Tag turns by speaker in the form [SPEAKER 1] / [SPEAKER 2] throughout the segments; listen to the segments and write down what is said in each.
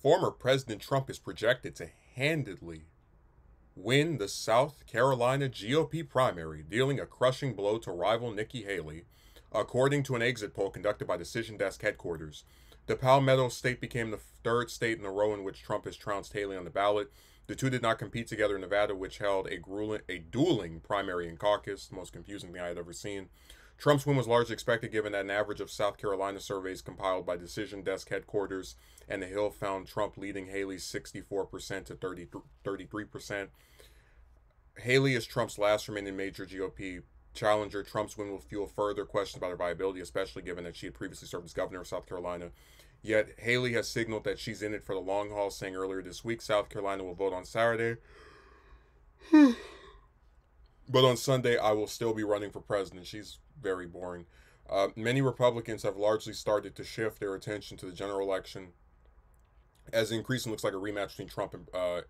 [SPEAKER 1] Former President Trump is projected to handedly win the South Carolina GOP primary, dealing a crushing blow to rival Nikki Haley, according to an exit poll conducted by Decision Desk headquarters. The Palmetto State became the third state in a row in which Trump has trounced Haley on the ballot. The two did not compete together in Nevada, which held a dueling primary and caucus, the most confusing thing I had ever seen. Trump's win was largely expected given that an average of South Carolina surveys compiled by Decision Desk headquarters and The Hill found Trump leading Haley 64% to 33%. Haley is Trump's last remaining major GOP challenger. Trump's win will fuel further questions about her viability, especially given that she had previously served as governor of South Carolina. Yet Haley has signaled that she's in it for the long haul, saying earlier this week South Carolina will vote on Saturday. But on Sunday, I will still be running for president. She's very boring. Many Republicans have largely started to shift their attention to the general election, as it increasingly looks like a rematch between Trump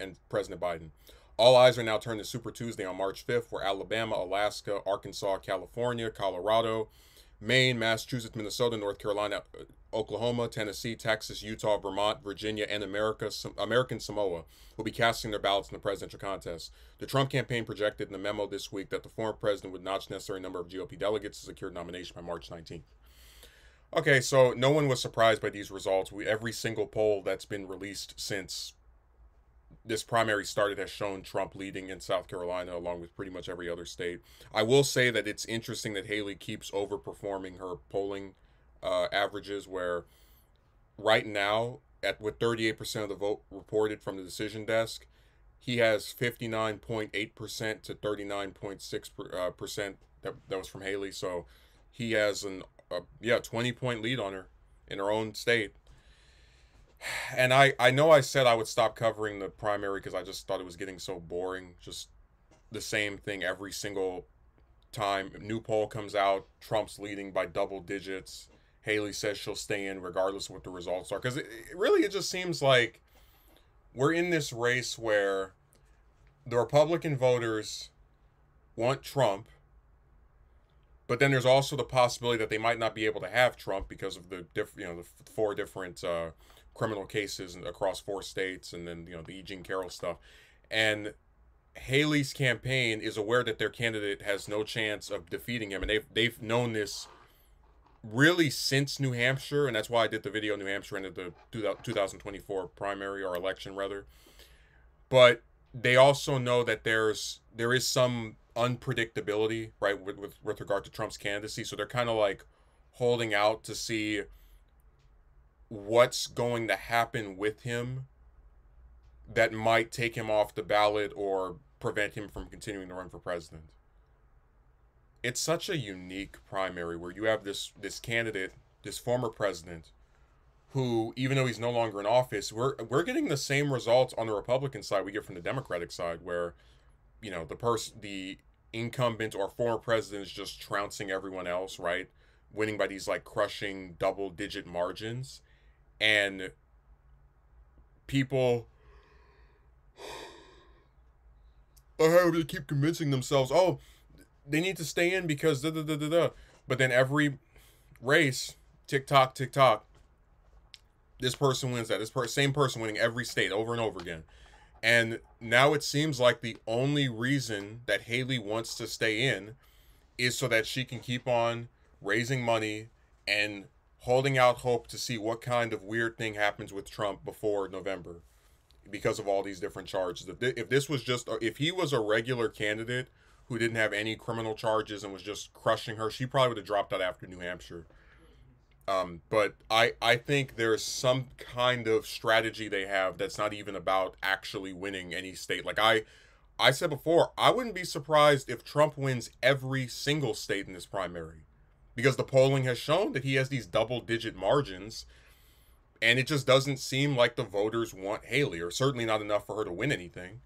[SPEAKER 1] and President Biden. All eyes are now turned to Super Tuesday on March 5th, where Alabama, Alaska, Arkansas, California, Colorado, Maine, Massachusetts, Minnesota, North Carolina, Oklahoma, Tennessee, Texas, Utah, Vermont, Virginia, and American Samoa will be casting their ballots in the presidential contest. The Trump campaign projected in a memo this week that the former president would notch the necessary number of GOP delegates to secure nomination by March 19th. Okay, so no one was surprised by these results. Every single poll that's been released since this primary started has shown Trump leading in South Carolina, along with pretty much every other state. I will say that it's interesting that Haley keeps overperforming her polling averages, where right now, with 38% of the vote reported from the Decision Desk, he has 59.8% to 39.6% that was from Haley. So he has 20-point lead on her in her own state. And I know I said I would stop covering the primary because I just thought it was getting so boring. Just the same thing every single time. New poll comes out, Trump's leading by double digits. Haley says she'll stay in regardless of what the results are. Because it just seems like we're in this race where the Republican voters want Trump, but then there's also the possibility that they might not be able to have Trump because of the four different criminal cases across 4 states, and then the E. Jean Carroll stuff. And Haley's campaign is aware that their candidate has no chance of defeating him, and they've known this really since New Hampshire, and that's why I did the video New Hampshire into the 2024 primary, or election rather. But they also know that there is some unpredictability, right, with regard to Trump's candidacy, so they're kind of like holding out to see what's going to happen with him that might take him off the ballot or prevent him from continuing to run for president. It's such a unique primary where you have this candidate, this former president, who, even though he's no longer in office, we're getting the same results on the Republican side we get from the Democratic side, where the incumbent or former president is just trouncing everyone else, right? Winning by these like crushing double-digit margins. And people are having to keep convincing themselves, oh, they need to stay in because da-da-da-da-da. But then every race, tick-tock, tick-tock, this person wins that. Same person winning every state over and over again. And now it seems like the only reason that Haley wants to stay in is so that she can keep on raising money and holding out hope to see what kind of weird thing happens with Trump before November because of all these different charges. If he was a regular candidate who didn't have any criminal charges and was just crushing her, she probably would have dropped out after New Hampshire. But I think there's some kind of strategy they have that's not even about actually winning any state. Like I said before, I wouldn't be surprised if Trump wins every single state in this primary, because the polling has shown that he has these double-digit margins, and it just doesn't seem like the voters want Haley, or certainly not enough for her to win anything.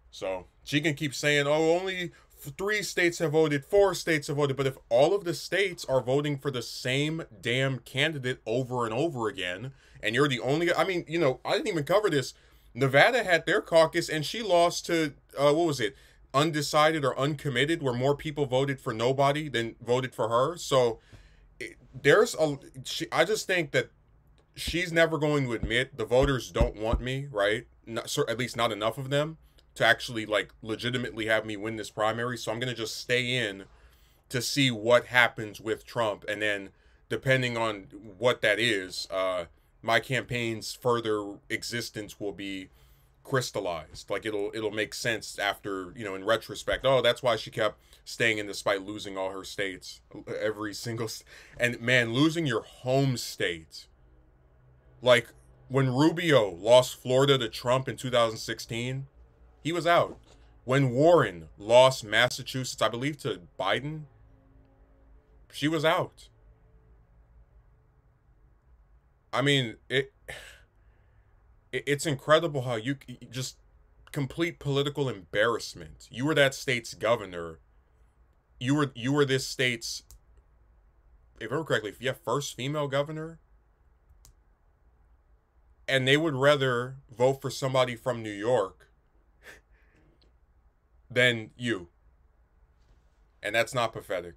[SPEAKER 1] So she can keep saying, oh, only 3 states have voted, 4 states have voted, but if all of the states are voting for the same damn candidate over and over again, and you're the only, I mean, I didn't even cover this. Nevada had their caucus, and she lost to, what was it? Undecided or uncommitted, where more people voted for nobody than voted for her. So I just think that she's never going to admit the voters don't want me, right? Not, at least not enough of them to actually like legitimately have me win this primary. So I'm gonna just stay in to see what happens with Trump, and then depending on what that is, my campaign's further existence will be crystallized. Like it'll make sense after, you know, in retrospect. Oh, that's why she kept staying in despite losing all her states, every single and man, losing your home state. Like when Rubio lost Florida to Trump in 2016, he was out. When Warren lost Massachusetts, I believe, to Biden, she was out. I mean, it's incredible how you just complete political embarrassment. You were that state's governor. You were this state's, if I remember correctly, yeah, first female governor, and they would rather vote for somebody from New York than you, and that's not pathetic.